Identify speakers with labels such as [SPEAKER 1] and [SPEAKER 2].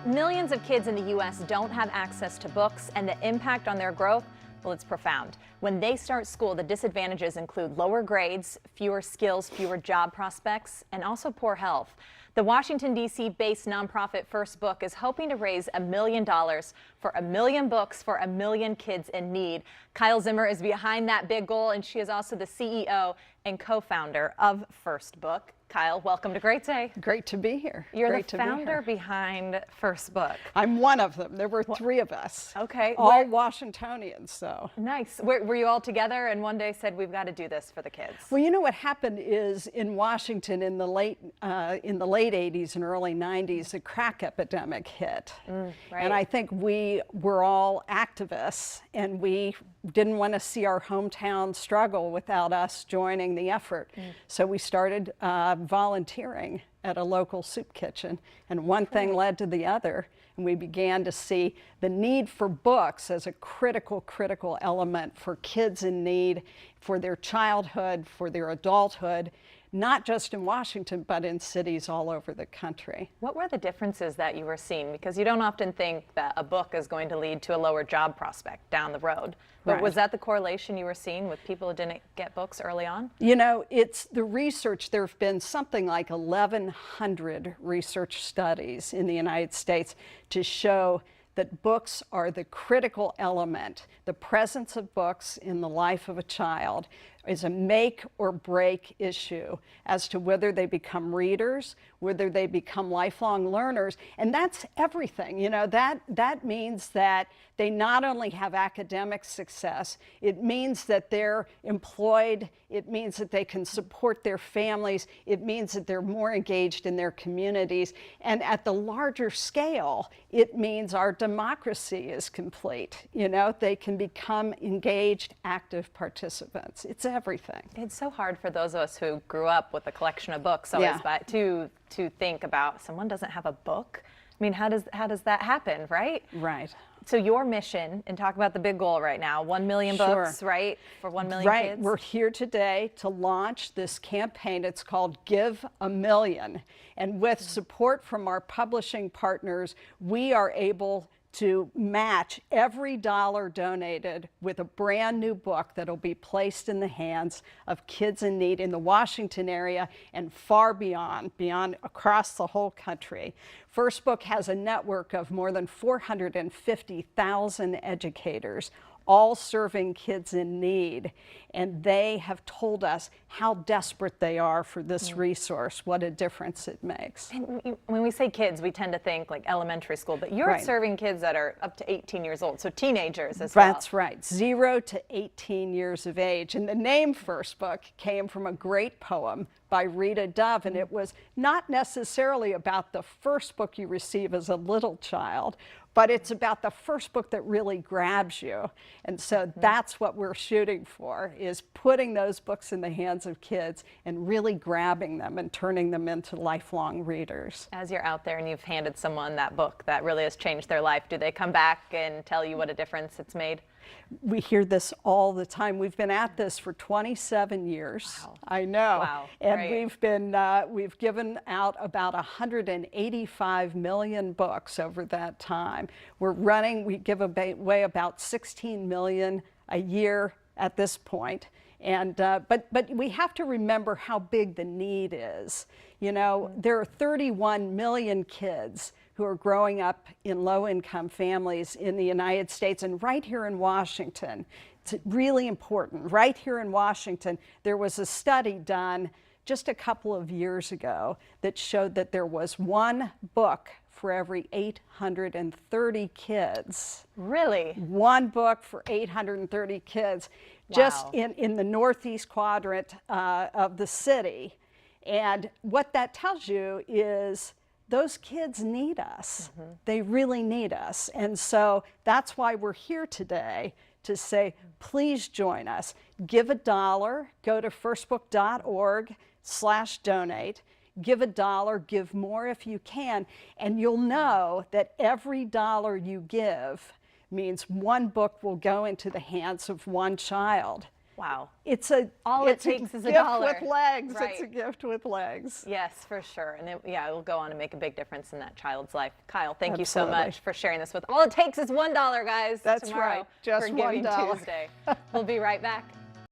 [SPEAKER 1] Millions of kids in the U.S. don't have access to books, and the impact on their growth, well, it's profound. When they start school, the disadvantages include lower grades, fewer skills, fewer job prospects, and also poor health. The Washington, D.C. based nonprofit First Book is hoping to raise $1 million for 1 million books for 1 million kids in need. Kyle Zimmer is behind that big goal, and she is also the CEO and co-founder of First Book. Kyle, welcome to Great Day.
[SPEAKER 2] Great to be here.
[SPEAKER 1] You're the founder behind First Book.
[SPEAKER 2] I'm one of them. There were three of us.
[SPEAKER 1] Okay.
[SPEAKER 2] All Washingtonians, so.
[SPEAKER 1] Nice. Were you all together and one day said, we've got to do this for the kids?
[SPEAKER 2] Well, you know what happened is in Washington in the late 80s and early 90s, the crack epidemic hit.
[SPEAKER 1] Right.
[SPEAKER 2] And I think we were all activists, and we didn't want to see our hometown struggle without us joining the effort. So we started volunteering at a local soup kitchen, and one thing led to the other, and we began to see the need for books as a critical element for kids in need, for their childhood, for their adulthood, not just in Washington, but in cities all over the country.
[SPEAKER 1] What were the differences that you were seeing? Because you don't often think that a book is going to lead to a lower job prospect down the road. But
[SPEAKER 2] Right.
[SPEAKER 1] Was that the correlation you were seeing with people who didn't get books early on?
[SPEAKER 2] You know, it's the research. There have been something like 1,100 research studies in the United States to show that books are the critical element. The presence of books in the life of a child is a make or break issue as to whether they become readers, whether they become lifelong learners, and that's everything. You know, that means that they not only have academic success, it means that they're employed, it means that they can support their families, it means that they're more engaged in their communities, and at the larger scale, it means our democracy is complete. You know, they can become engaged, active participants. It's everything.
[SPEAKER 1] It's so hard for those of us who grew up with a collection of books always, but to think about someone doesn't have a book. I mean, how does that happen, right?
[SPEAKER 2] Right.
[SPEAKER 1] So your mission, and talk about the big goal right now, 1 million books, right? For 1 million
[SPEAKER 2] right.
[SPEAKER 1] kids?
[SPEAKER 2] We're here today to launch this campaign. It's called Give a Million. And with support from our publishing partners, we are able to match every dollar donated with a brand new book that'll be placed in the hands of kids in need in the Washington area and far beyond across the whole country. First Book has a network of more than 450,000 educators, all serving kids in need, and they have told us how desperate they are for this resource, what a difference it makes.
[SPEAKER 1] And when we say kids, we tend to think like elementary school, but you're serving kids that are up to 18 years old, so teenagers as well.
[SPEAKER 2] That's right, 0 to 18 years of age. And the name First Book came from a great poem by Rita Dove, and it was not necessarily about the first book you receive as a little child, but it's about the first book that really grabs you. And so that's what we're shooting for, is putting those books in the hands of kids and really grabbing them and turning them into lifelong readers.
[SPEAKER 1] As you're out there and you've handed someone that book that really has changed their life, do they come back and tell you what a difference it's made?
[SPEAKER 2] We hear this all the time. We've been at this for 27 years.
[SPEAKER 1] Wow.
[SPEAKER 2] I know.
[SPEAKER 1] Wow.
[SPEAKER 2] And we've given out about 185 million books over that time. We give away about 16 million a year at this point. And but we have to remember how big the need is. You know, there are 31 million kids who are growing up in low-income families in the United States, and right here in Washington. It's really important. Right here in Washington, there was a study done just a couple of years ago that showed that there was one book for every 830 kids.
[SPEAKER 1] Really?
[SPEAKER 2] One book for 830 kids, just in the northeast quadrant of the city. And what that tells you is those kids need us. They really need us. And so that's why we're here today, to say, please join us. Give $1, go to firstbook.org/donate. Give $1, give more if you can, and you'll know that every dollar you give means one book will go into the hands of one child.
[SPEAKER 1] Wow.
[SPEAKER 2] All
[SPEAKER 1] it takes is a
[SPEAKER 2] gift
[SPEAKER 1] dollar.
[SPEAKER 2] with legs.
[SPEAKER 1] Right.
[SPEAKER 2] It's a gift with legs.
[SPEAKER 1] Yes, for sure. And it will go on to make a big difference in that child's life. Kyle, thank you so
[SPEAKER 2] Absolutely.
[SPEAKER 1] much for sharing this with all it takes is $1, guys.
[SPEAKER 2] That's
[SPEAKER 1] tomorrow
[SPEAKER 2] right. Just
[SPEAKER 1] for Giving
[SPEAKER 2] $1.
[SPEAKER 1] Tuesday. We'll be right back.